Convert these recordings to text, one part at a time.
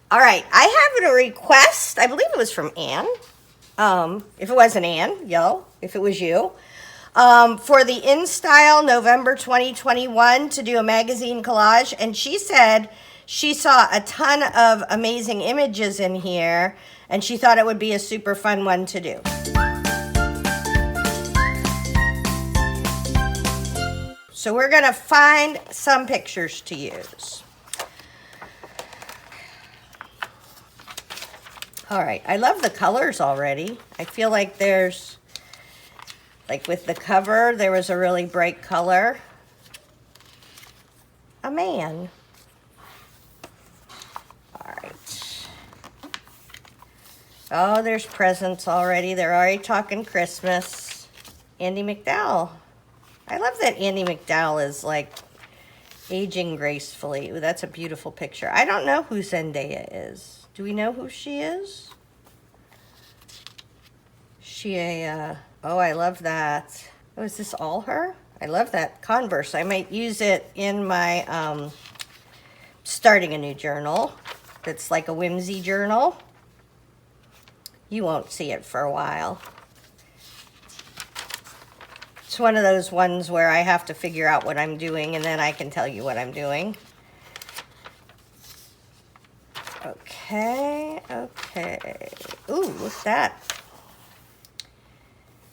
All right, I have a request. I believe it was from Anne. If it wasn't Anne, yo, if it was you, for the InStyle November 2021 to do a magazine collage. And she said she saw a ton of amazing images in here and she thought it would be a super fun one to do. So we're going to find some pictures to use. All right, I love the colors already. I feel like there's, like with the cover, there was a really bright color. A man. All right. Oh, there's presents already. They're already talking Christmas. Andy McDowell. I love that Andy McDowell is like aging gracefully. Ooh, that's a beautiful picture. I don't know who Zendaya is. Do we know who she is? Oh, I love that. Oh, is this all her? I love that Converse. I might use it in my starting a new journal. That's like a whimsy journal. You won't see it for a while. It's one of those ones where I have to figure out what I'm doing and then I can tell you what I'm doing. Okay, okay. Ooh, look at that.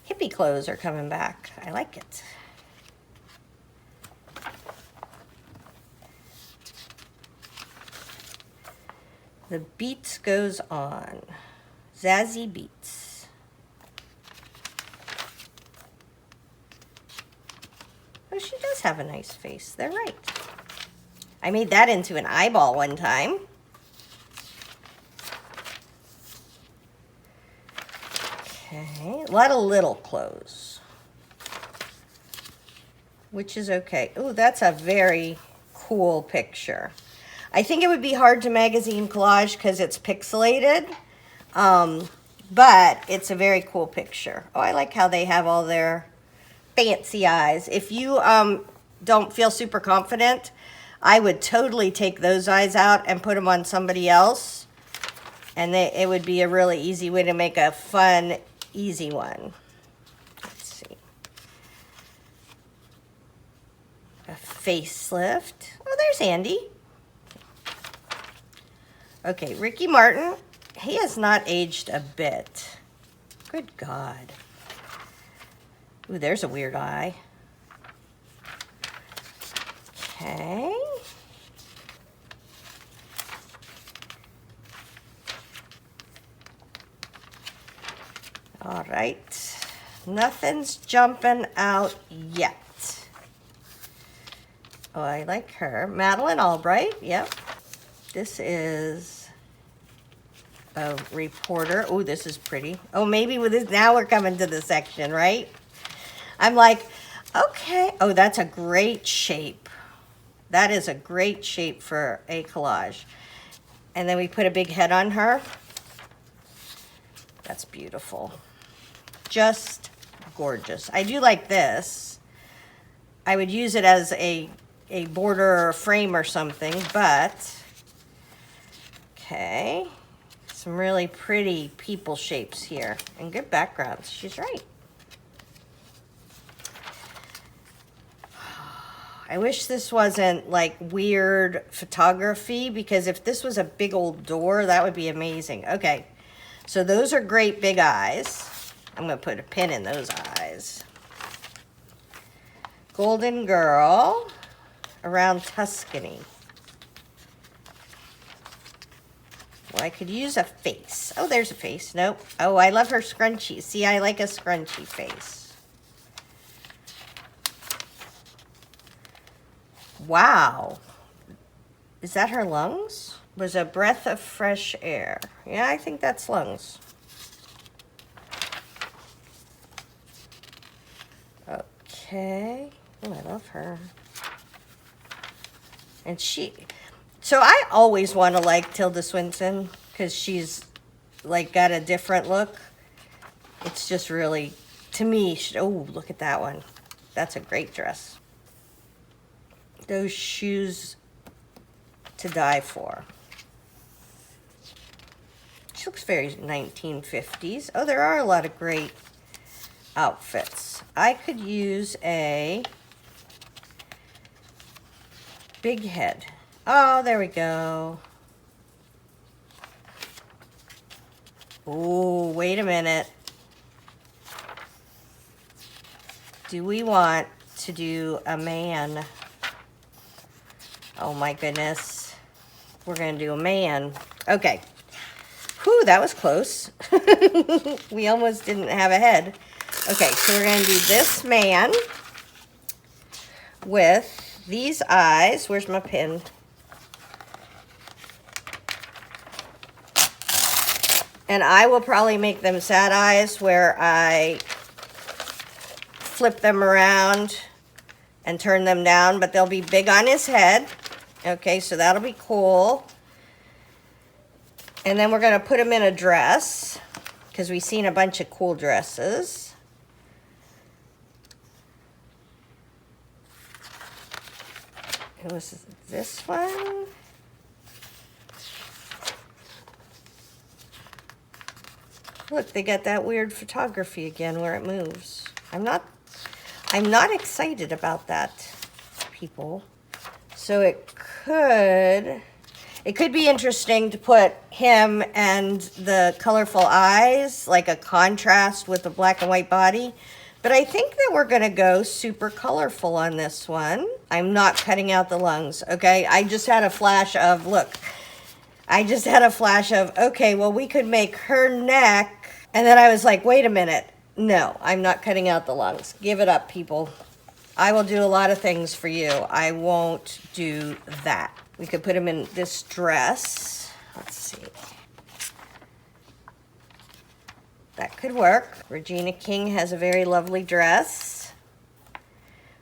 Hippie clothes are coming back. I like it. The beats goes on. Zazzy beats. Oh, she does have a nice face. They're right. I made that into an eyeball one time. Okay, a lot of little clothes, which is okay. Ooh, that's a very cool picture. I think it would be hard to magazine collage because it's pixelated, but it's a very cool picture. Oh, I like how they have all their fancy eyes. If you don't feel super confident, I would totally take those eyes out and put them on somebody else, and it would be a really easy way to make a fun, easy one. Let's see. A facelift. Oh, there's Andy. Okay, Ricky Martin. He has not aged a bit. Good God. Ooh, there's a weird eye. Okay. All right. Nothing's jumping out yet. Oh, I like her. Madeline Albright, yep. This is a reporter. Oh, this is pretty. Oh, maybe with this, now we're coming to the section, right? I'm like, okay. Oh, that's a great shape. That is a great shape for a collage. And then we put a big head on her. That's beautiful. Just gorgeous. I do like this. I would use it as a border or a frame or something, but okay. Some really pretty people shapes here and good backgrounds. She's right. I wish this wasn't like weird photography, because if this was a big old door, that would be amazing. Okay, so those are great big eyes. I'm going to put a pin in those eyes. Golden Girl around Tuscany. Well, I could use a face. Oh, there's a face. Nope. Oh, I love her scrunchie. See, I like a scrunchy face. Wow. Is that her lungs? Was a breath of fresh air. Yeah, I think that's lungs. Okay. Oh, I love her. And so I always want to like Tilda Swinton because she's like got a different look. It's just really, to me, oh, look at that one. That's a great dress. Those shoes to die for. She looks very 1950s. Oh, there are a lot of great outfits. I could use a big head. Oh, there we go. Oh, wait a minute. Do we want to do a man? Oh my goodness. We're gonna do a man. Okay. Whew, that was close. We almost didn't have a head. Okay, so we're gonna do this man with these eyes. Where's my pin? And I will probably make them sad eyes where I flip them around and turn them down, but they'll be big on his head. Okay, so that'll be cool. And then we're gonna put him in a dress because we've seen a bunch of cool dresses. It was this one. Look, they got that weird photography again where it moves. I'm not excited about that, people. So it could be interesting to put him and the colorful eyes, like a contrast with the black and white body. But I think that we're gonna go super colorful on this one. I'm not cutting out the lungs, okay? I just had a flash of, look, okay, well, we could make her neck. And then I was like, wait a minute. No, I'm not cutting out the lungs. Give it up, people. I will do a lot of things for you. I won't do that. We could put him in this dress. Let's see. That could work. Regina King has a very lovely dress.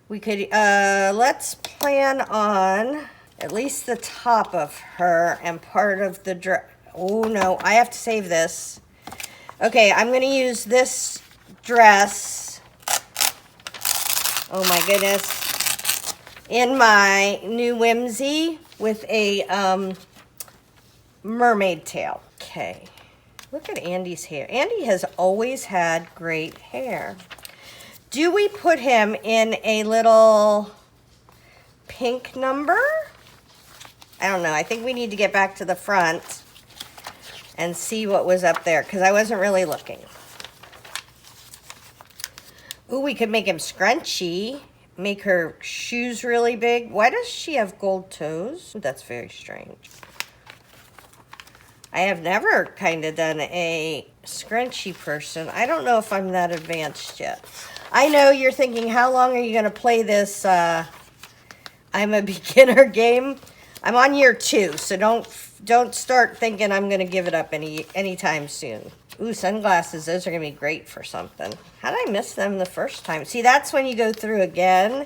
We could, let's plan on at least the top of her and part of the dress. Oh no, I have to save this. Okay, I'm gonna use this dress. Oh my goodness. In my new Whimsy with a mermaid tail. Okay, look at Andy's hair. Andy has always had great hair. Do we put him in a little pink number? I don't know. I think we need to get back to the front and see what was up there because I wasn't really looking. Ooh, we could make him scrunchy. Make her shoes really big. Why does she have gold toes? That's very strange. I have never kind of done a scrunchy person. I don't know if I'm that advanced yet. I know you're thinking, how long are you going to play this I'm a beginner game? I'm on year 2, so don't start thinking I'm going to give it up anytime soon. Ooh, sunglasses. Those are going to be great for something. How did I miss them the first time? See, that's when you go through again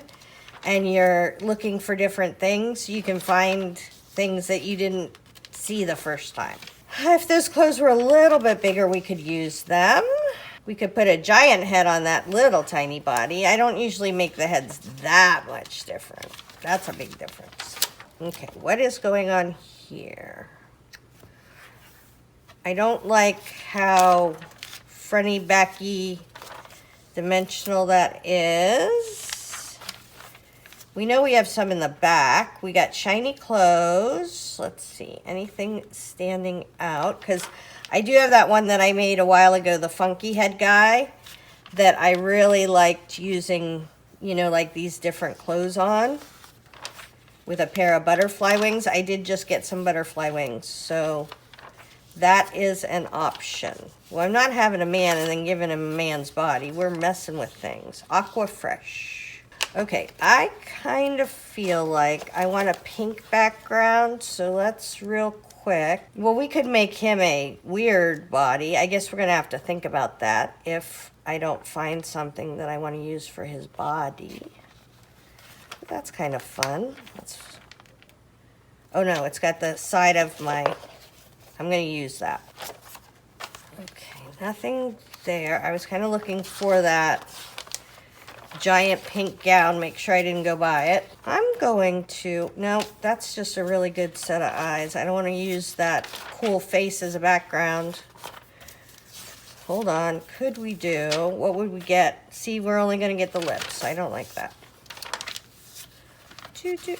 and you're looking for different things. You can find things that you didn't see the first time. If those clothes were a little bit bigger, we could use them. We could put a giant head on that little tiny body. I don't usually make the heads that much different. That's a big difference. Okay, what is going on here? I don't like how fronty, backy, dimensional that is. We know we have some in the back. We got shiny clothes. Let's see, anything standing out? Because I do have that one that I made a while ago, the funky head guy, that I really liked using, you know, like these different clothes on with a pair of butterfly wings. I did just get some butterfly wings, so that is an option. Well, I'm not having a man and then giving him a man's body. We're messing with things. Aqua Fresh. Okay, I kind of feel like I want a pink background, so let's real quick. Well, we could make him a weird body. I guess we're going to have to think about that if I don't find something that I want to use for his body. But that's kind of fun. Oh no, it's got the side of my... I'm going to use that. Okay, nothing there. I was kind of looking for that giant pink gown. Make sure I didn't go buy it. I'm going to, no, that's just a really good set of eyes. I don't want to use that cool face as a background. Hold on, could we do, what would we get? See, we're only going to get the lips. I don't like that.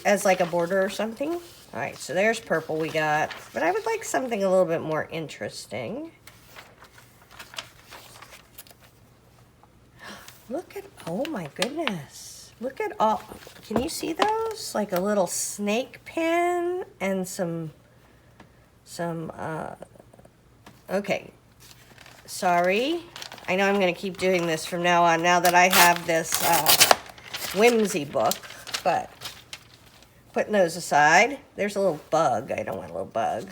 As like a border or something. All right, so there's purple we got. But I would like something a little bit more interesting. Look at, oh my goodness. Look at all, can you see those? Like a little snake pin and some, okay. Sorry. I know I'm going to keep doing this from now on, now that I have this whimsy book, but putting those aside, there's a little bug. I don't want a little bug.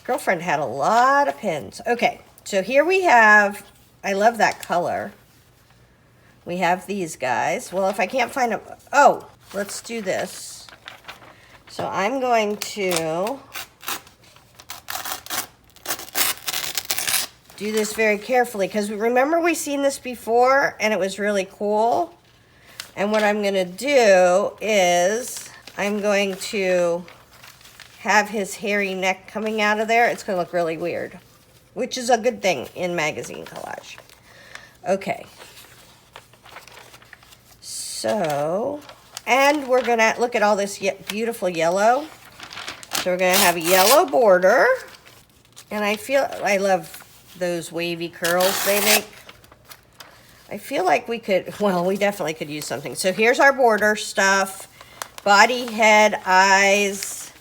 Girlfriend had a lot of pins. Okay, so here we have, I love that color. We have these guys. Well, if I can't find them, oh, let's do this. So I'm going to do this very carefully because remember we've seen this before and it was really cool. And what I'm going to do is I'm going to have his hairy neck coming out of there. It's going to look really weird, which is a good thing in magazine collage. Okay. So, and we're going to look at all this beautiful yellow. So we're going to have a yellow border. And I love those wavy curls they make. I feel like we could, well, we definitely could use something. So here's our border stuff. Body, head, eyes.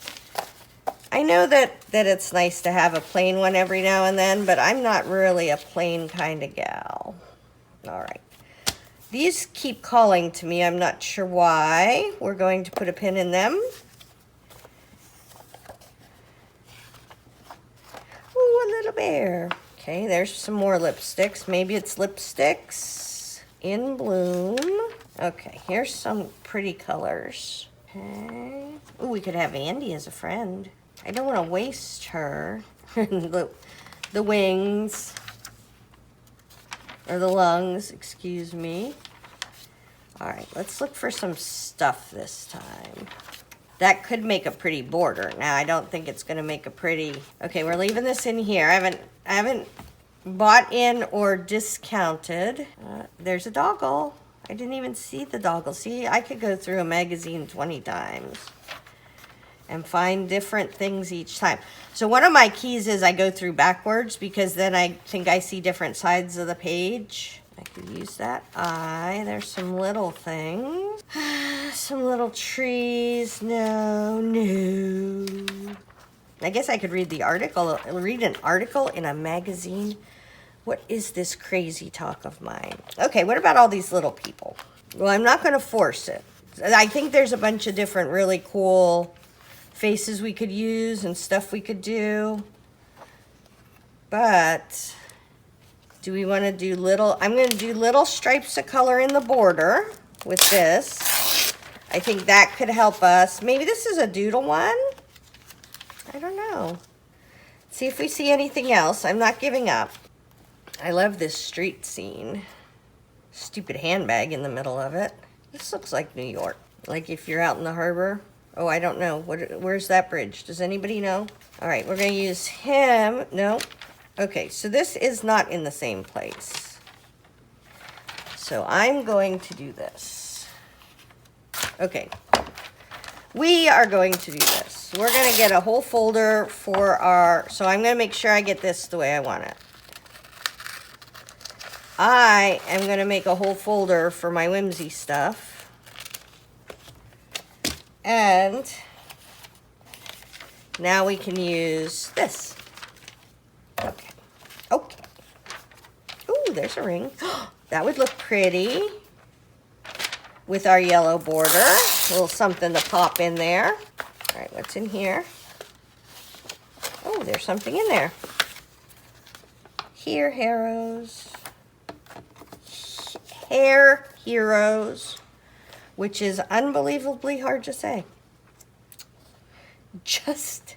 I know that it's nice to have a plain one every now and then, but I'm not really a plain kind of gal. All right. These keep calling to me. I'm not sure why. We're going to put a pin in them. Ooh, a little bear. Okay, there's some more lipsticks. Maybe it's lipsticks in bloom. Okay, here's some pretty colors. Okay. Ooh, we could have Andy as a friend. I don't want to waste her. the wings. Or the lungs, excuse me. All right, let's look for some stuff this time. That could make a pretty border. Now, I don't think it's going to make a pretty... Okay, we're leaving this in here. I haven't bought in or discounted. There's a doggle. I didn't even see the doggle. See, I could go through a magazine 20 times and find different things each time. So one of my keys is I go through backwards because then I think I see different sides of the page. I could use that eye. There's some little things. Some little trees. No. I guess I could read the article, read an article in a magazine. What is this crazy talk of mine? Okay, what about all these little people? Well, I'm not going to force it. I think there's a bunch of different really cool faces we could use and stuff we could do. But do we want to do little? I'm going to do little stripes of color in the border with this. I think that could help us. Maybe this is a doodle one. I don't know. See if we see anything else. I'm not giving up. I love this street scene. Stupid handbag in the middle of it. This looks like New York. Like if you're out in the harbor. Oh, I don't know. Where's that bridge? Does anybody know? All right, we're going to use him. No. Okay, so this is not in the same place. So I'm going to do this. Okay. We are going to do this. We're going to get a whole folder for our... So I'm going to make sure I get this the way I want it. I am going to make a whole folder for my whimsy stuff. And now we can use this. Okay. Okay. Ooh, there's a ring. That would look pretty with our yellow border. A little something to pop in there. All right, what's in here? Oh, there's something in there. Hair heroes, which is unbelievably hard to say. Just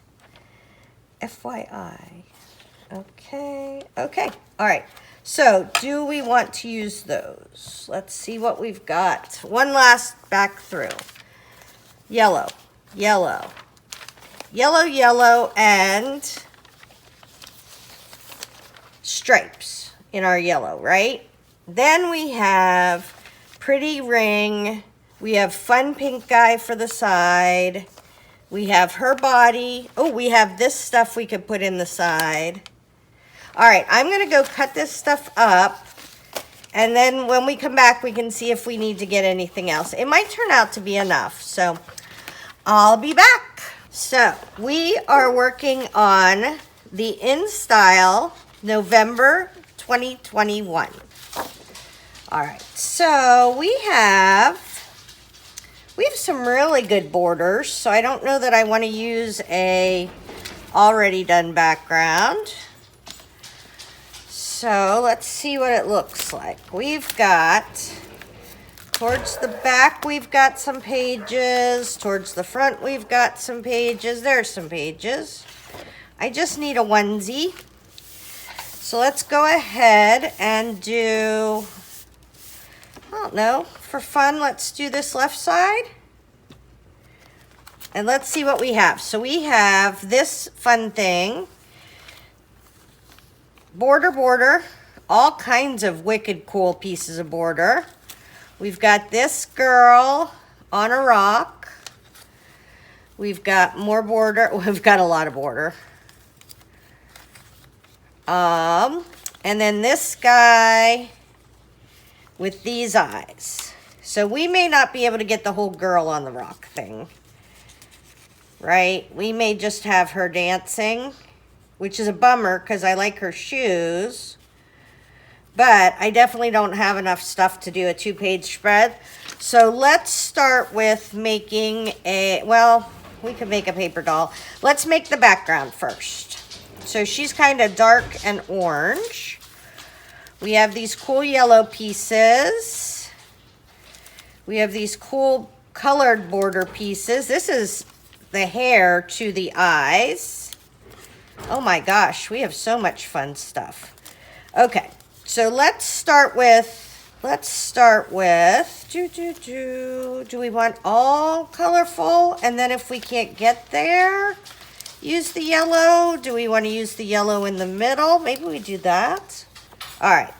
FYI. Okay. All right. So do we want to use those? Let's see what we've got. One last back through. Yellow, yellow, yellow, yellow, and stripes in our yellow, right? Then we have pretty ring. We have fun pink guy for the side. We have her body. Oh, we have this stuff we could put in the side. All right, I'm gonna go cut this stuff up, and then when we come back, we can see if we need to get anything else. It might turn out to be enough, so I'll be back. So we are working on the InStyle November 2021. All right, so we have some really good borders, so I don't know that I want to use a already done background. So let's see what it looks like. We've got, towards the back, we've got some pages. Towards the front, we've got some pages. There's some pages. I just need a onesie. So let's go ahead and do, I don't know, for fun, let's do this left side. And let's see what we have. So we have this fun thing. Border, all kinds of wicked cool pieces of border. We've got this girl on a rock. We've got more border. We've got a lot of border. And then this guy with these eyes. So we may not be able to get the whole girl on the rock thing, right? We may just have her dancing, which is a bummer because I like her shoes, but I definitely don't have enough stuff to do a 2-page spread. So let's start with making a, well, we could make a paper doll. Let's make the background first. So she's kind of dark and orange. We have these cool yellow pieces. We have these cool colored border pieces. This is the hair to the eyes. Oh my gosh, we have so much fun stuff. Okay, so let's start with, do we want all colorful? And then if we can't get there, use the yellow. Do we want to use the yellow in the middle? Maybe we do that. All right.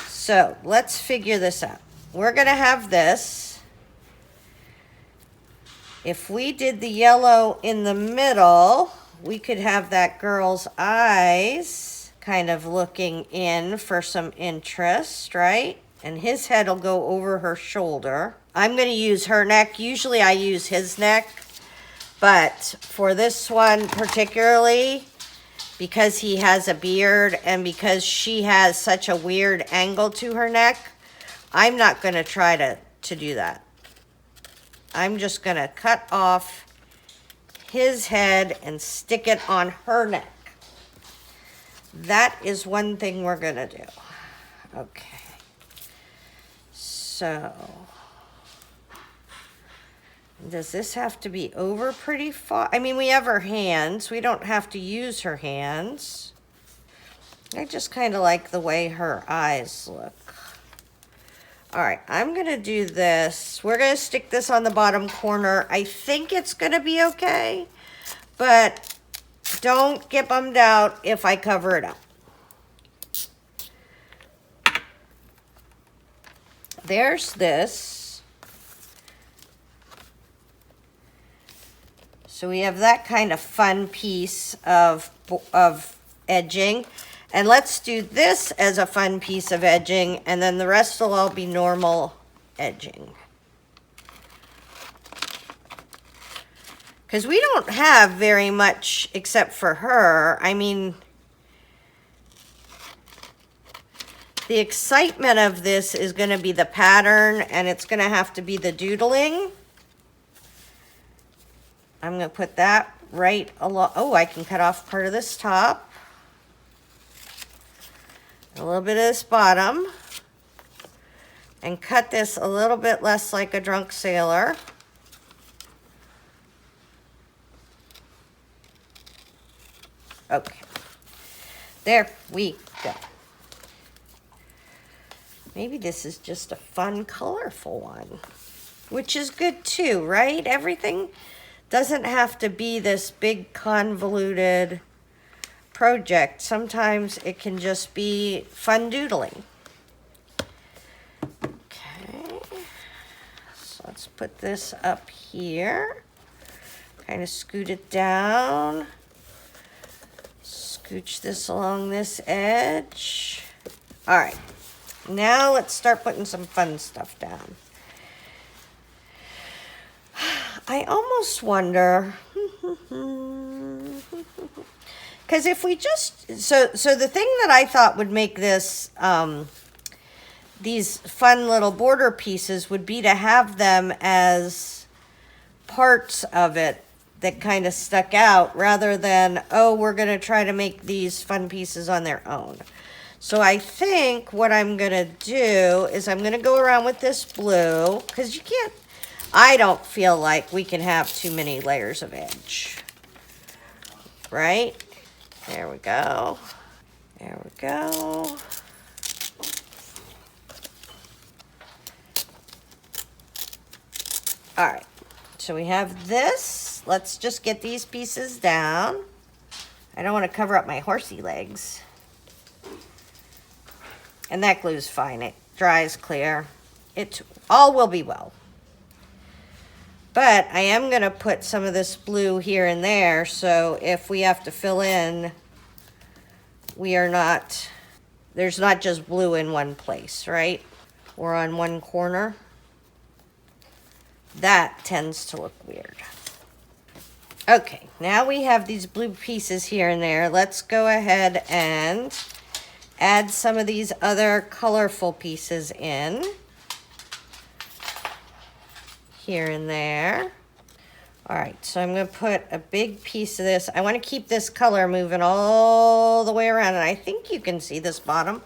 So let's figure this out. We're gonna have this. If we did the yellow in the middle, we could have that girl's eyes kind of looking in for some interest, right? And his head will go over her shoulder. I'm going to use her neck. Usually I use his neck, but for this one particularly, because he has a beard and because she has such a weird angle to her neck, I'm not going to try to do that. I'm just going to cut off his head and stick it on her neck. That is one thing we're going to do. Okay. So, does this have to be over pretty far? I mean, we have her hands. We don't have to use her hands. I just kind of like the way her eyes look. All right, I'm going to do this. We're going to stick this on the bottom corner. I think it's going to be okay, but don't get bummed out if I cover it up. There's this. So we have that kind of fun piece of edging. And let's do this as a fun piece of edging, and then the rest will all be normal edging. Because we don't have very much except for her. I mean, the excitement of this is going to be the pattern, and it's going to have to be the doodling. I'm going to put that right along. Oh, I can cut off part of this top. A little bit of this bottom. And cut this a little bit less like a drunk sailor. Okay. There we go. Maybe this is just a fun, colorful one, which is good too, right? Everything doesn't have to be this big, convoluted project. Sometimes it can just be fun doodling. Okay, so let's put this up here. Kind of scoot it down. Scooch this along this edge. All right, now let's start putting some fun stuff down. I almost wonder, because if we just, so the thing that I thought would make this, these fun little border pieces would be to have them as parts of it that kind of stuck out rather than, oh, we're going to try to make these fun pieces on their own. So I think what I'm going to do is I'm going to go around with this blue, because you can't, I don't feel like we can have too many layers of edge. Right? There we go. There we go. All right. So we have this. Let's just get these pieces down. I don't want to cover up my horsey legs. And that glue's fine. It dries clear. It all will be well. But I am going to put some of this blue here and there, so if we have to fill in, we are not, there's not just blue in one place, right? Or on one corner. That tends to look weird. Okay, now we have these blue pieces here and there. Let's go ahead and add some of these other colorful pieces in. Here and there. All right, so I'm going to put a big piece of this. I want to keep this color moving all the way around, and I think you can see this bottom.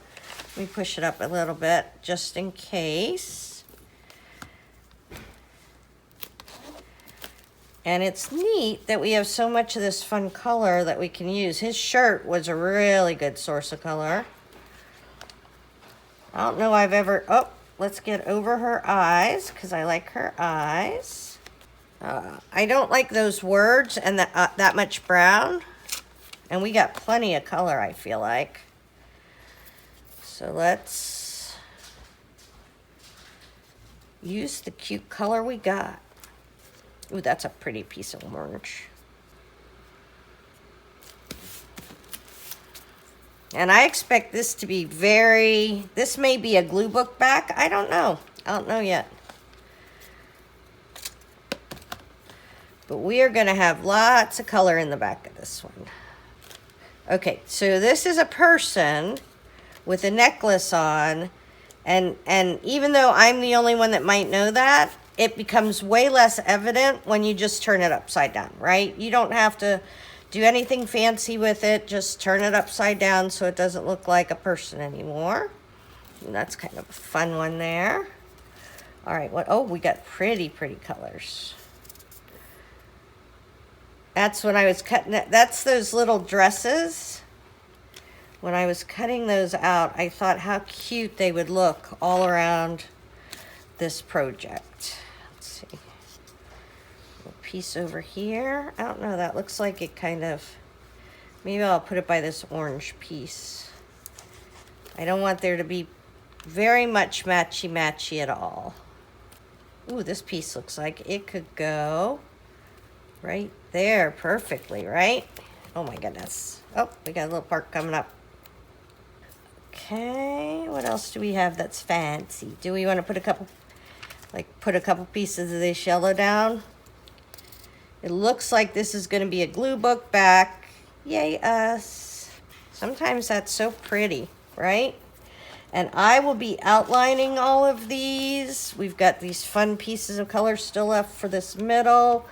Let me push it up a little bit just in case. And it's neat that we have so much of this fun color that we can use. His shirt was a really good source of color. I don't know I've ever, oh, let's get over her eyes, because I like her eyes. I don't like those words and that much brown. And we got plenty of color, I feel like. So let's use the cute color we got. Ooh, that's a pretty piece of orange. And I expect this to be very, this may be a glue book back. I don't know. I don't know yet. But we are going to have lots of color in the back of this one. Okay, so this is a person with a necklace on. And even though I'm the only one that might know that, it becomes way less evident when you just turn it upside down, right? You don't have to do anything fancy with it. Just turn it upside down so it doesn't look like a person anymore. And that's kind of a fun one there. All right, what? Oh, we got pretty colors. That's when I was cutting it. That's those little dresses. When I was cutting those out, I thought how cute they would look all around this project. Let's see. A piece over here. I don't know, that looks like it kind of, maybe I'll put it by this orange piece. I don't want there to be very much matchy-matchy at all. Ooh, this piece looks like it could go right there perfectly, right? Oh my goodness. Oh, we got a little part coming up. Okay, what else do we have that's fancy? Do we want to put a couple, put a couple pieces of this yellow down? It looks like this is going to be a glue book back. Yay us. Sometimes that's so pretty, right? And I will be outlining all of these. We've got these fun pieces of color still left for this middle.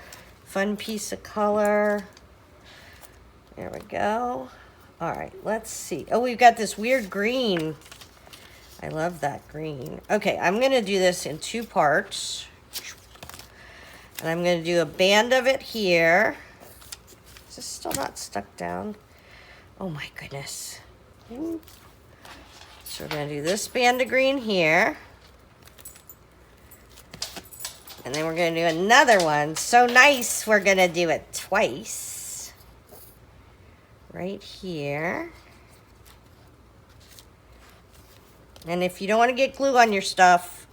Fun piece of color. There we go. All right, let's see. Oh, we've got this weird green. I love that green. Okay, I'm going to do this in two parts. And I'm going to do a band of it here. Is this still not stuck down? Oh my goodness. So we're going to do this band of green here. And then we're going to do another one. So nice, we're going to do it twice. Right here. And if you don't want to get glue on your stuff,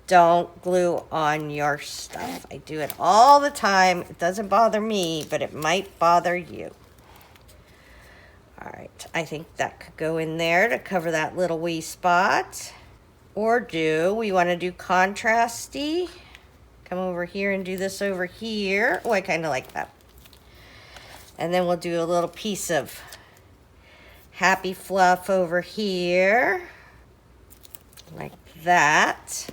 don't glue on your stuff. I do it all the time. It doesn't bother me, but it might bother you. All right, I think that could go in there to cover that little wee spot. Or do we want to do contrasty? Come over here and do this over here. Oh, I kind of like that. And then we'll do a little piece of happy fluff over here. Like that.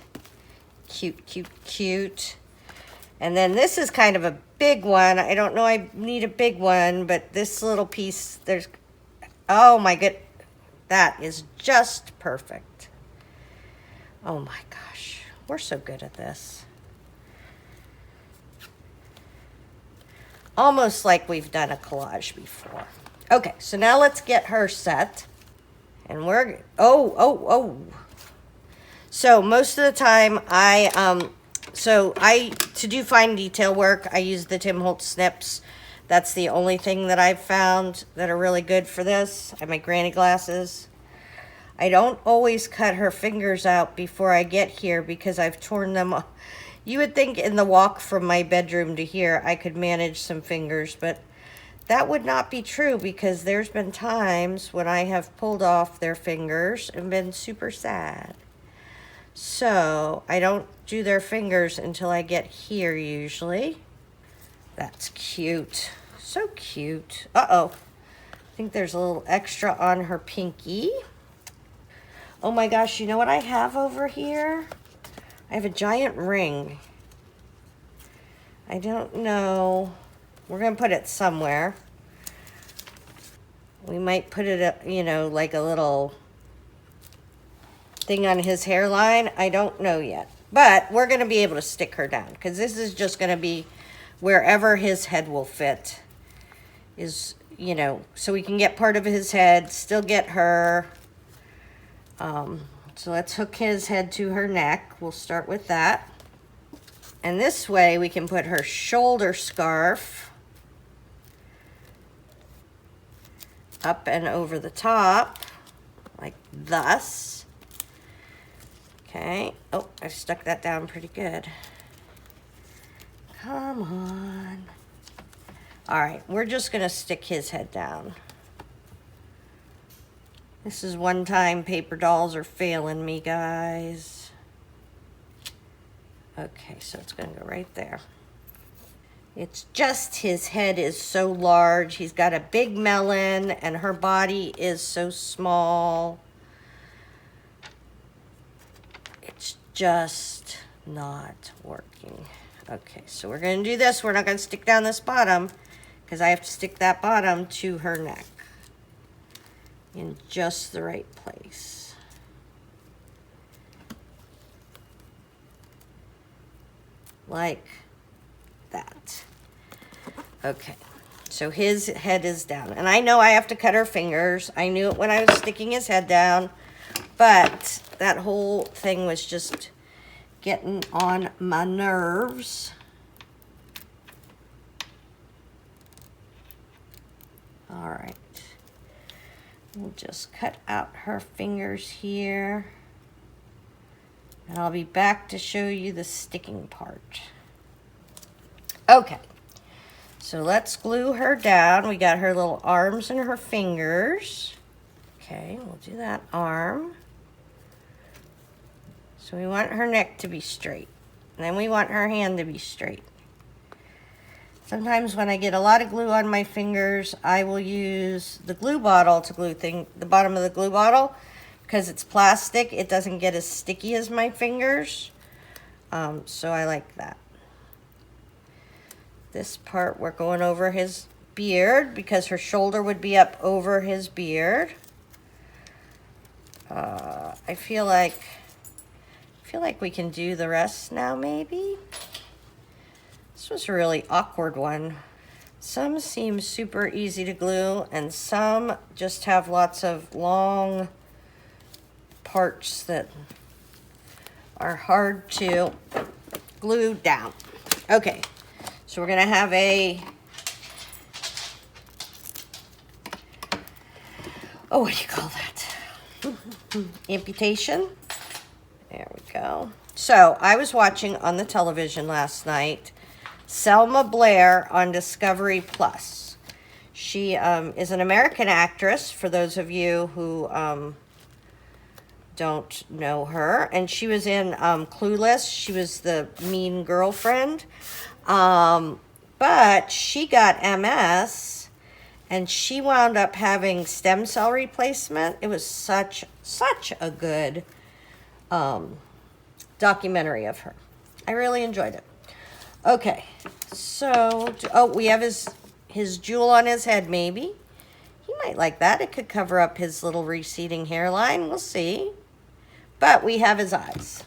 Cute, cute, cute. And then this is kind of a big one. I don't know I need a big one, but this little piece, there's, oh my god, that is just perfect. Oh my gosh, we're so good at this. Almost like we've done a collage before. Okay, so now let's get her set. And we're, oh. So most of the time to do fine detail work, I use the Tim Holtz snips. That's the only thing that I've found that are really good for this. I have my granny glasses. I don't always cut her fingers out before I get here because I've torn them off. You would think in the walk from my bedroom to here I could manage some fingers, but that would not be true because there's been times when I have pulled off their fingers and been super sad. So I don't do their fingers until I get here usually. That's cute. So cute. Uh-oh. I think there's a little extra on her pinky. Oh my gosh, you know what I have over here? I have a giant ring. I don't know. We're going to put it somewhere. We might put it, you know, like a little thing on his hairline. I don't know yet. But we're going to be able to stick her down because this is just going to be wherever his head will fit. Is, you know, so we can get part of his head, still get her. So let's hook his head to her neck. We'll start with that. And this way we can put her shoulder scarf up and over the top, like thus. Okay. Oh, I stuck that down pretty good. Come on. All right, we're just gonna stick his head down. This is one time paper dolls are failing me, guys. Okay, so it's gonna go right there. It's just his head is so large. He's got a big melon and her body is so small. It's just not working. Okay, so we're gonna do this. We're not gonna stick down this bottom because I have to stick that bottom to her neck in just the right place. Like that. Okay, so his head is down. And I know I have to cut her fingers. I knew it when I was sticking his head down, but that whole thing was just getting on my nerves. All right. We'll just cut out her fingers here. And I'll be back to show you the sticking part. Okay. So let's glue her down. We got her little arms and her fingers. Okay, we'll do that arm. So we want her neck to be straight. And then we want her hand to be straight. Sometimes when I get a lot of glue on my fingers, I will use the glue bottle to glue the bottom of the glue bottle because it's plastic. It doesn't get as sticky as my fingers. So I like that. This part we're going over his beard because her shoulder would be up over his beard. I feel like we can do the rest now maybe. This was a really awkward one. Some seem super easy to glue, and some just have lots of long parts that are hard to glue down. Okay, so we're gonna have a, oh, what do you call that? Amputation. There we go. So I was watching on the television last night Selma Blair on Discovery Plus. She is an American actress, for those of you who don't know her. And she was in Clueless. She was the mean girlfriend. But she got MS, and she wound up having stem cell replacement. It was such a good documentary of her. I really enjoyed it. Okay, so, oh, we have his jewel on his head, maybe. He might like that. It could cover up his little receding hairline. We'll see. But we have his eyes.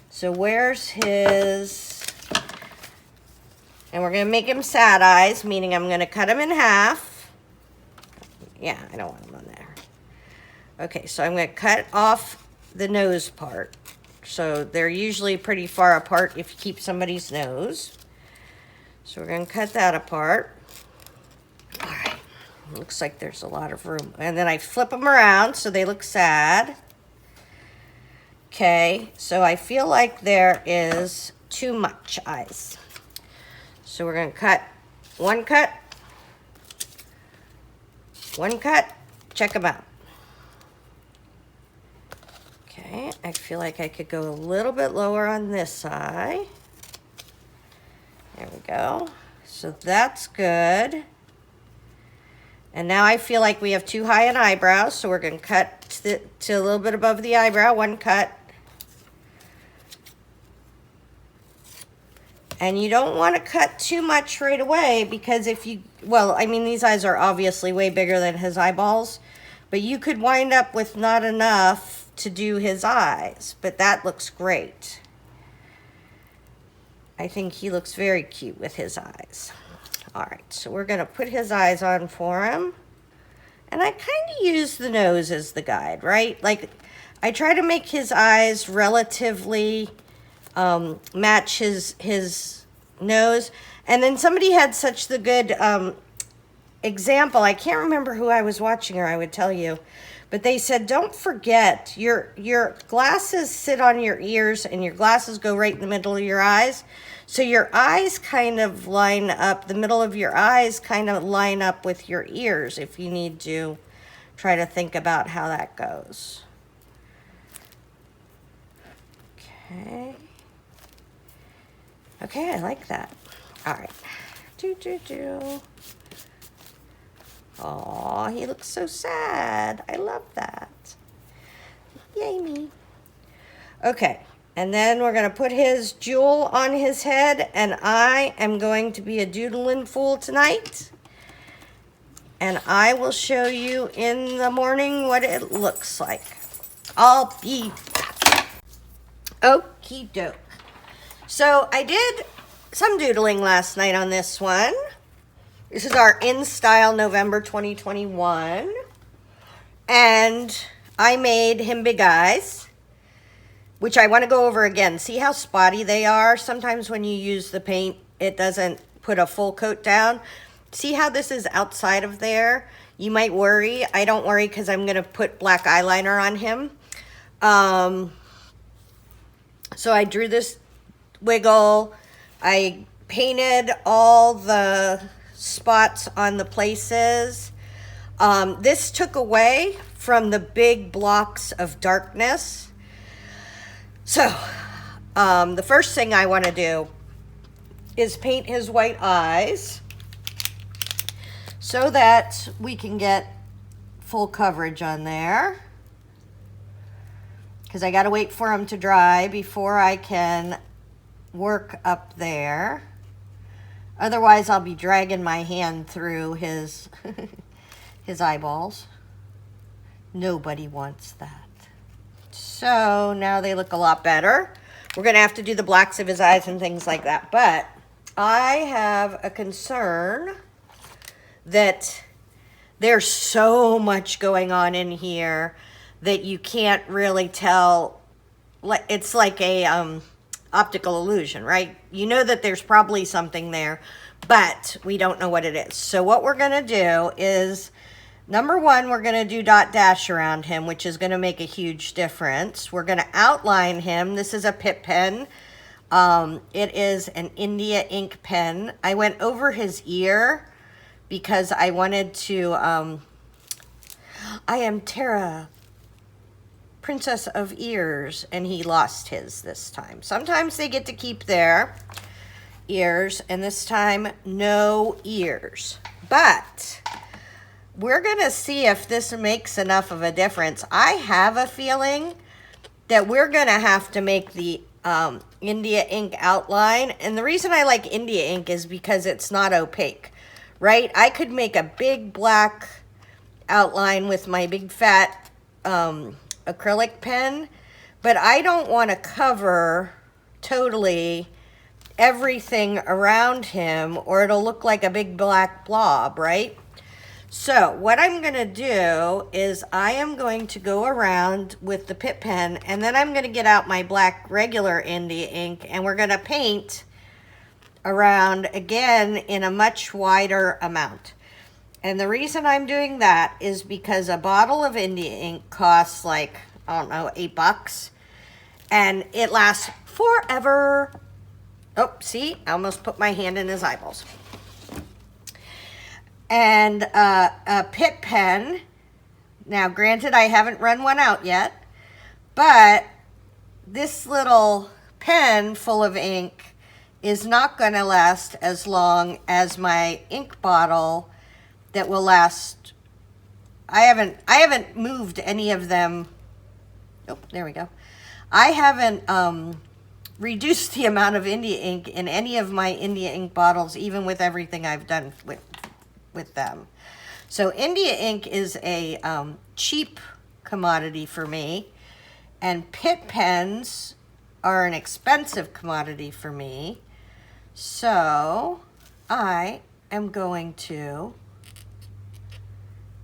So where's his... And we're going to make him sad eyes, meaning I'm going to cut him in half. Yeah, I don't want him on there. Okay, so I'm going to cut off the nose part. So they're usually pretty far apart if you keep somebody's nose. So we're going to cut that apart. All right. Looks like there's a lot of room. And then I flip them around so they look sad. Okay. So I feel like there is too much eyes. So we're going to cut, one cut, check them out. Okay, I feel like I could go a little bit lower on this side. There we go. So that's good. And now I feel like we have too high an eyebrow, so we're going to cut to a little bit above the eyebrow, one cut. And you don't want to cut too much right away, because if you, well, I mean, these eyes are obviously way bigger than his eyeballs, but you could wind up with not enough to do his eyes, but that looks great. I think he looks very cute with his eyes. All right, so we're going to put his eyes on for him. And I kind of use the nose as the guide, right? Like, I try to make his eyes relatively match his nose. And then somebody had such the good example. I can't remember who I was watching, or I would tell you. But they said, don't forget, your glasses sit on your ears, and your glasses go right in the middle of your eyes. So your eyes kind of line up, the middle of your eyes kind of line up with your ears, if you need to try to think about how that goes. Okay. Okay, I like that. All right. Aw, he looks so sad. I love that. Yay me. Okay, and then we're going to put his jewel on his head, and I am going to be a doodling fool tonight. And I will show you in the morning what it looks like. I'll be back. Okie doke. So I did some doodling last night on this one. This is our InStyle November 2021. And I made him big eyes, which I want to go over again. See how spotty they are? Sometimes when you use the paint, it doesn't put a full coat down. See how this is outside of there? You might worry. I don't worry, because I'm going to put black eyeliner on him. So I drew this wiggle. I painted all the spots on the places. This took away from the big blocks of darkness. So the first thing I want to do is paint his white eyes so that we can get full coverage on there, because I got to wait for them to dry before I can work up there. Otherwise, I'll be dragging my hand through his his eyeballs. Nobody wants that. So now they look a lot better. We're going to have to do the blacks of his eyes and things like that. But I have a concern that there's so much going on in here that you can't really tell. It's like a optical illusion, right? You know that there's probably something there, but we don't know what it is. So what we're going to do is, number one, we're going to do dot dash around him, which is going to make a huge difference. We're going to outline him. This is a Pip pen. It is an India ink pen. I went over his ear because I wanted to, I am Tara, Princess of Ears, and he lost his this time. Sometimes they get to keep their ears, and this time, no ears. But we're gonna see if this makes enough of a difference. I have a feeling that we're gonna have to make the India ink outline, and the reason I like India ink is because it's not opaque, right? I could make a big black outline with my big fat acrylic pen, but I don't want to cover totally everything around him or it'll look like a big black blob, right? So what I'm going to do is I am going to go around with the Pip pen, and then I'm going to get out my black regular India ink, and we're going to paint around again in a much wider amount. And the reason I'm doing that is because a bottle of India ink costs like, I don't know, $8, and it lasts forever. Oh, see, I almost put my hand in his eyeballs. And a Pip pen. Now, granted, I haven't run one out yet, but this little pen full of ink is not going to last as long as my ink bottle that will last. I haven't moved any of them. Oh, there we go. I haven't reduced the amount of India ink in any of my India ink bottles, even with everything I've done with them. So India ink is a cheap commodity for me, and Pip pens are an expensive commodity for me. So I am going to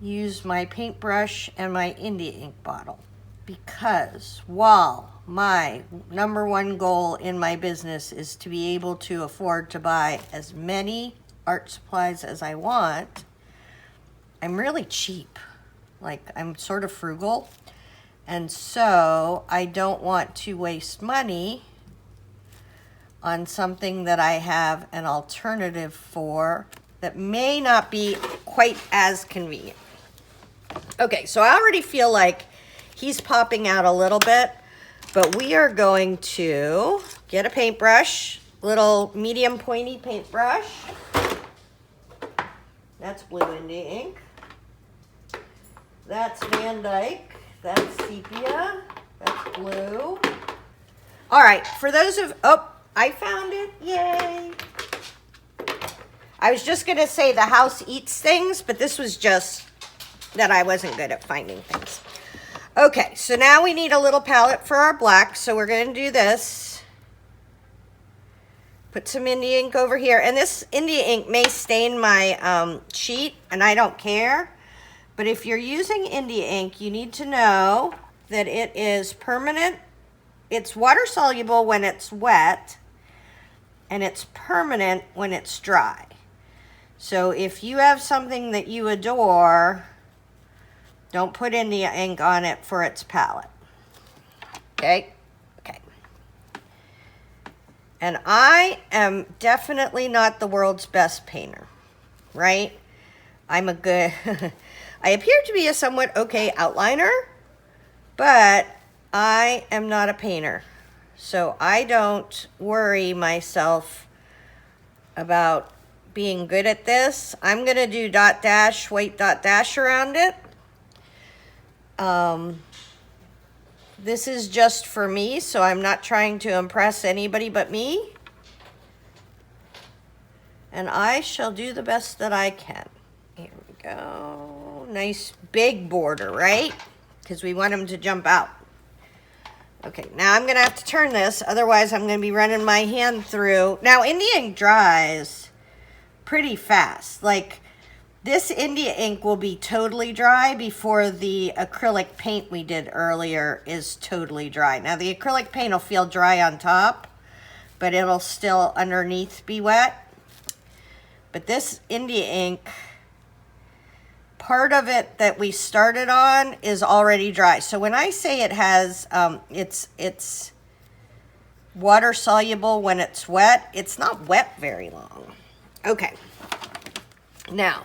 use my paintbrush and my India ink bottle, because while my number one goal in my business is to be able to afford to buy as many art supplies as I want, I'm really cheap. Like, I'm sort of frugal, and so I don't want to waste money on something that I have an alternative for that may not be quite as convenient. Okay, so I already feel like he's popping out a little bit, but we are going to get a paintbrush, little medium pointy paintbrush. That's blue India ink. That's Van Dyke. That's sepia. That's blue. All right, for those of, oh, I found it, yay. I was just gonna say the house eats things, but this was just that I wasn't good at finding things. Okay, so now we need a little palette for our black, so we're gonna do this. Put some India ink over here, and this India ink may stain my sheet, and I don't care. But if you're using India ink, you need to know that it is permanent. It's water soluble when it's wet, and it's permanent when it's dry. So if you have something that you adore, don't put India ink on it for its palette. Okay? Okay. And I am definitely not the world's best painter, right? I'm a good, I appear to be a somewhat okay outliner, but I am not a painter. So I don't worry myself about being good at this. I'm going to do dot dash, white dot dash around it. This is just for me, so I'm not trying to impress anybody but me. And I shall do the best that I can. Here we go. Nice big border, right? Because we want them to jump out. Okay, now I'm gonna have to turn this, otherwise I'm gonna be running my hand through. Now, India ink dries pretty fast. Like, this India ink will be totally dry before the acrylic paint we did earlier is totally dry. Now, the acrylic paint will feel dry on top, but it'll still underneath be wet. But this India ink, part of it that we started on is already dry. So when I say it has, it's water soluble when it's wet, it's not wet very long. Okay, now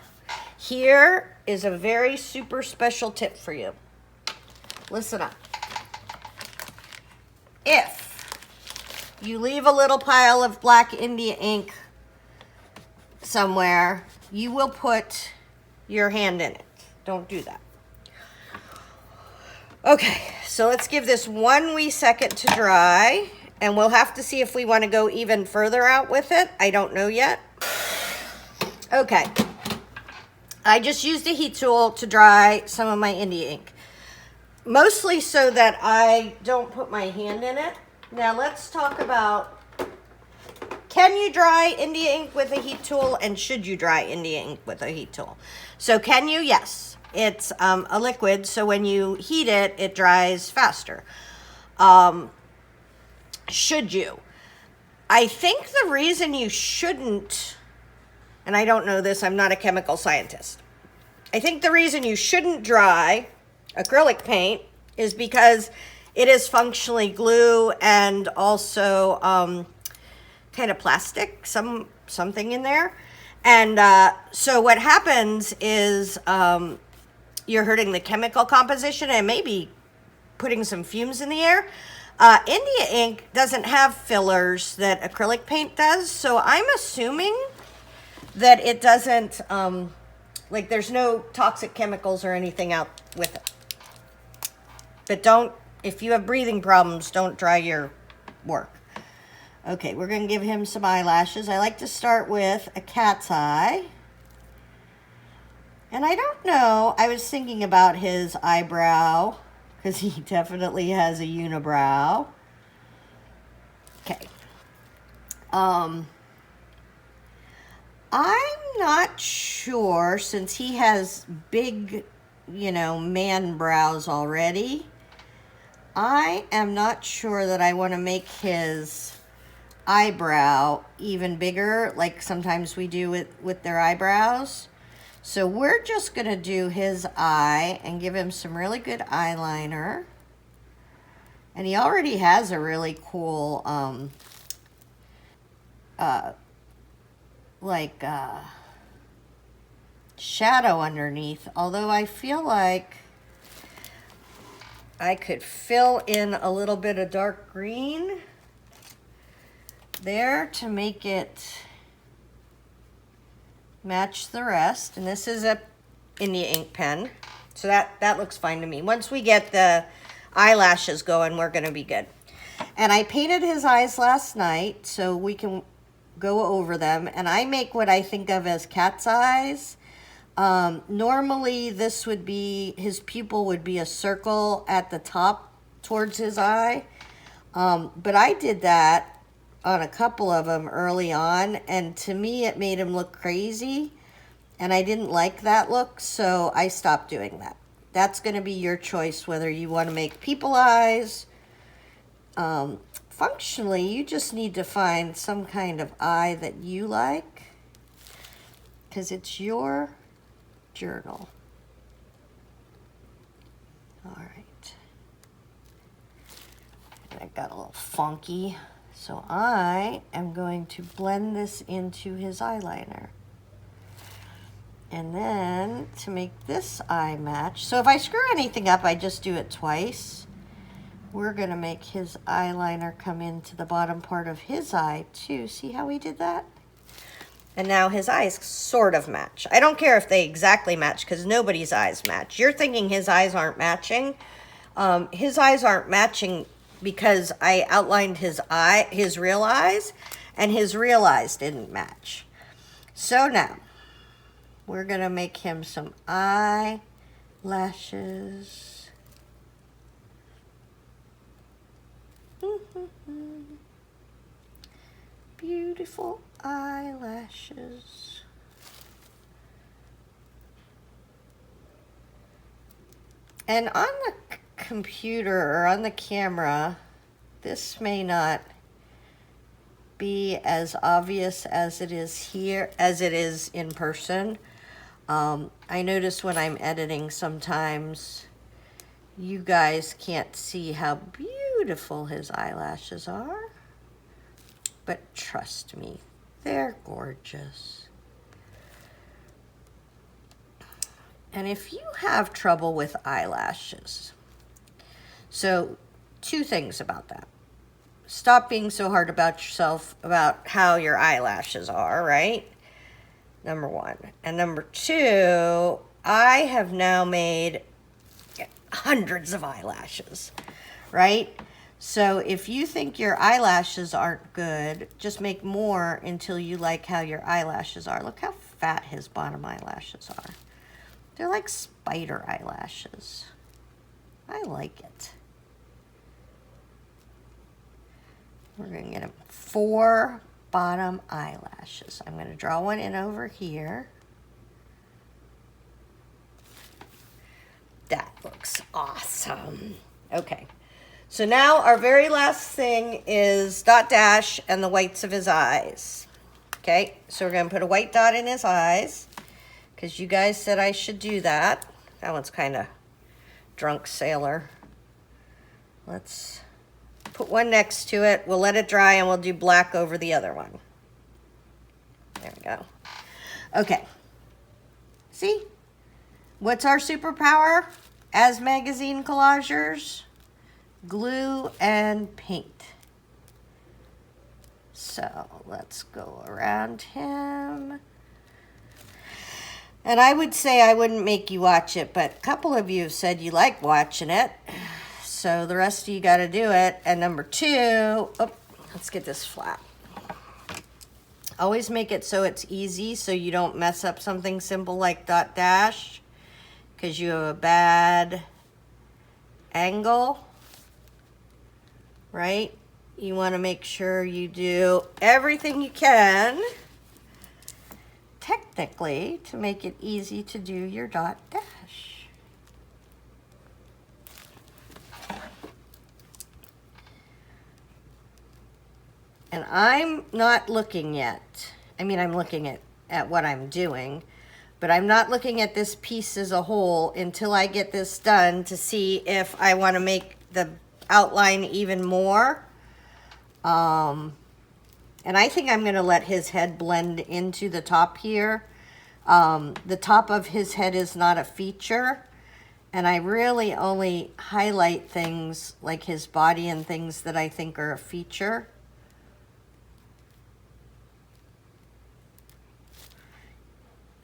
here is a very super special tip for you. Listen up. If you leave a little pile of black India ink somewhere, you will put your hand in it. Don't do that. Okay, so let's give this 1 wee second to dry, and we'll have to see if we want to go even further out with it. I don't know yet. Okay, I just used a heat tool to dry some of my India ink, mostly so that I don't put my hand in it. Now let's talk about, can you dry India ink with a heat tool, and should you dry India ink with a heat tool? So can you? Yes. It's a liquid, so when you heat it, it dries faster. Should you? I think the reason you shouldn't, and I don't know this, I'm not a chemical scientist. I think the reason you shouldn't dry acrylic paint is because it is functionally glue and also kind of plastic, something in there. And so what happens is you're hurting the chemical composition and maybe putting some fumes in the air. India ink doesn't have fillers that acrylic paint does, so I'm assuming that it doesn't, like there's no toxic chemicals or anything out with it. But don't, if you have breathing problems, don't dry your work. Okay, we're going to give him some eyelashes. I like to start with a cat's eye. And I don't know, I was thinking about his eyebrow, because he definitely has a unibrow. Okay. I'm not sure, since he has big, man brows already, I am not sure that I want to make his eyebrow even bigger, like sometimes we do with their eyebrows. So we're just going to do his eye and give him some really good eyeliner. And he already has a really cool, shadow underneath. Although I feel like I could fill in a little bit of dark green there to make it match the rest. And this is a India ink pen, so that looks fine to me. Once we get the eyelashes going, we're gonna be good. And I painted his eyes last night, so we can go over them. And I make what I think of as cat's eyes. Normally this would be, his pupil would be a circle at the top towards his eye, but I did that on a couple of them early on, and to me it made him look crazy, and I didn't like that look, so I stopped doing that. That's going to be your choice, whether you want to make people eyes. Functionally, you just need to find some kind of eye that you like, because it's your journal. All right. That got a little funky. So I am going to blend this into his eyeliner. And then to make this eye match, so if I screw anything up, I just do it twice. We're going to make his eyeliner come into the bottom part of his eye too. See how we did that? And now his eyes sort of match. I don't care if they exactly match, because nobody's eyes match. You're thinking his eyes aren't matching. His eyes aren't matching because I outlined his real eyes, and his real eyes didn't match. So now we're gonna make him some eyelashes. Beautiful eyelashes. And on the computer or on the camera, this may not be as obvious as it is here, as it is in person. I notice when I'm editing sometimes you guys can't see how beautiful his eyelashes are, but trust me, they're gorgeous. And if you have trouble with eyelashes, so 2 things about that. Stop being so hard about yourself about how your eyelashes are, right? Number 1. And number 2, I have now made hundreds of eyelashes, right? So if you think your eyelashes aren't good, just make more until you like how your eyelashes are. Look how fat his bottom eyelashes are. They're like spider eyelashes. I like it. We're going to get him 4 bottom eyelashes. I'm going to draw one in over here. That looks awesome. Okay, so now our very last thing is dot dash and the whites of his eyes. Okay, so we're going to put a white dot in his eyes because you guys said I should do that. That one's kind of drunk sailor. Let's put one next to it. We'll let it dry and we'll do black over the other one. There we go. Okay. See? What's our superpower as magazine collagers? Glue and paint. So let's go around him. And I would say I wouldn't make you watch it, but a couple of you have said you like watching it. So the rest of you got to do it. And number 2, oh, let's get this flat. Always make it so it's easy so you don't mess up something simple like dot dash because you have a bad angle, right? You want to make sure you do everything you can technically to make it easy to do your dot dash. And I'm not looking yet. I mean, I'm looking at what I'm doing, but I'm not looking at this piece as a whole until I get this done to see if I want to make the outline even more. And I think I'm going to let his head blend into the top here. The top of his head is not a feature, and I really only highlight things like his body and things that I think are a feature.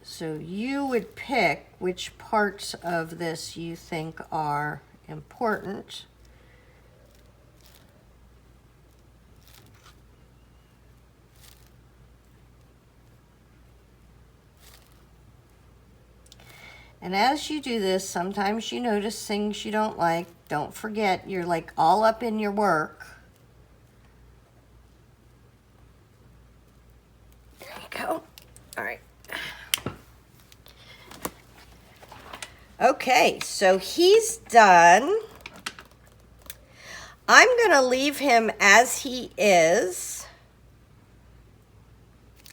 So you would pick which parts of this you think are important. And as you do this, sometimes you notice things you don't like. Don't forget, you're like all up in your work. There you go. All right. Okay, so he's done. I'm going to leave him as he is.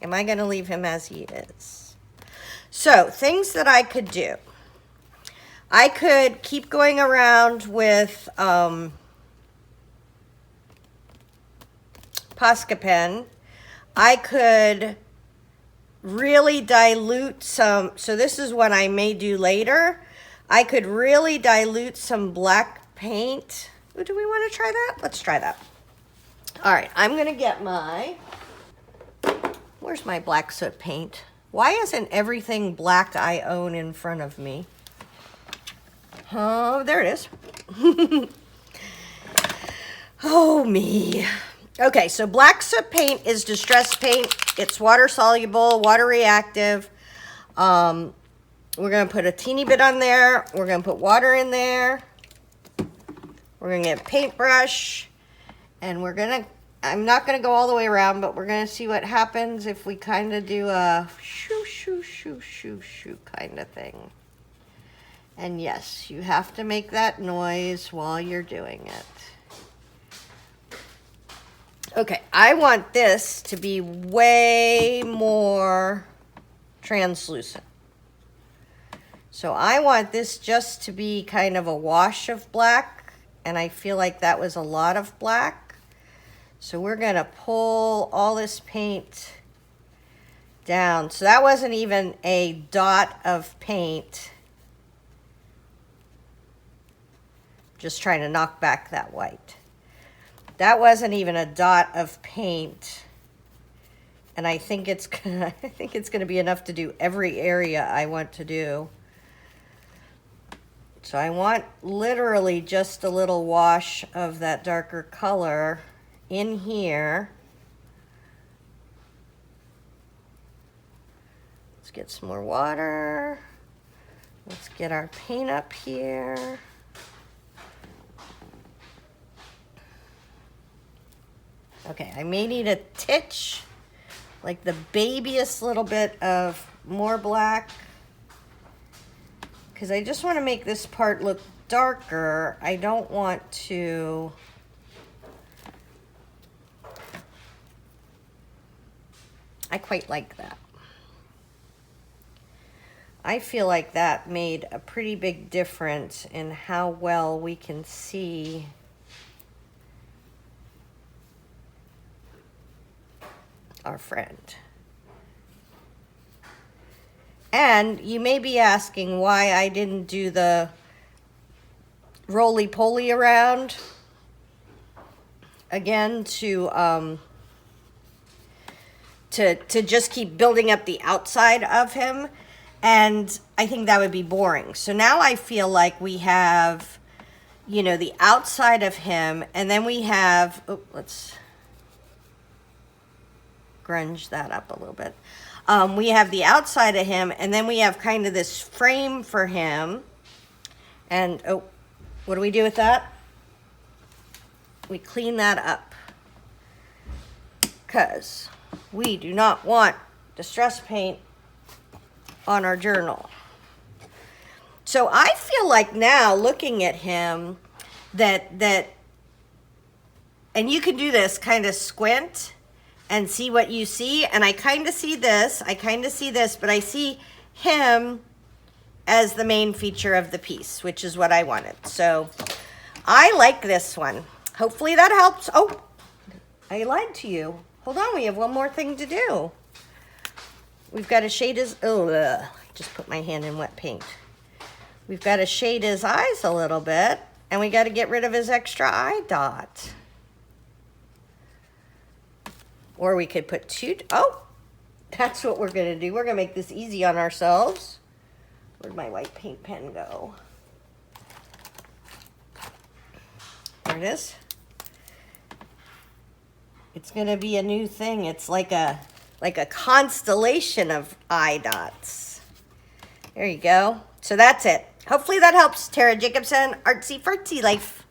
Am I going to leave him as he is? So, things that I could do. I could keep going around with Posca pen. I could really dilute some, so this is what I may do later. I could really dilute some black paint. Ooh, do we want to try that? Let's try that. All right, I'm going to get my, where's my black soot paint? Why isn't everything black I own in front of me? Oh, there it is. Oh, me. Okay, so black soot paint is distress paint. It's water soluble, water reactive. We're going to put a teeny bit on there. We're going to put water in there. We're going to get a paintbrush. And I'm not gonna go all the way around, but we're gonna see what happens if we kind of do a shoo, shoo, shoo, shoo, shoo kind of thing. And yes, you have to make that noise while you're doing it. Okay, I want this to be way more translucent. So I want this just to be kind of a wash of black, and I feel like that was a lot of black. So we're gonna pull all this paint down. So that wasn't even a dot of paint. Just trying to knock back that white. That wasn't even a dot of paint, and I think it's gonna be enough to do every area I want to do. So I want literally just a little wash of that darker color in here. Let's get some more water. Let's get our paint up here. Okay, I may need a titch, like the babyest little bit of more black, because I just want to make this part look darker. I don't want to I quite like that. I feel like that made a pretty big difference in how well we can see our friend. And you may be asking why I didn't do the roly-poly around again to just keep building up the outside of him, and I think that would be boring. So now I feel like we have, you know, the outside of him, and then we have, oh, let's grunge that up a little bit. We have the outside of him, and then we have kind of this frame for him. And, oh, what do we do with that? We clean that up, because we do not want distress paint on our journal. So I feel like now, looking at him, that and you can do this, kind of squint and see what you see. And I kind of see this, but I see him as the main feature of the piece, which is what I wanted. So I like this one. Hopefully that helps. Oh, I lied to you. Hold on, we have one more thing to do. We've got to shade his, I just put my hand in wet paint. We've got to shade his eyes a little bit, and we got to get rid of his extra eye dot. Or we could put two, oh, that's what we're gonna do. We're gonna make this easy on ourselves. Where'd my white paint pen go? There it is. It's gonna be a new thing. It's like a constellation of eye dots. There you go. So that's it. Hopefully that helps. Tara Jacobson, Artsy Fartsy Life.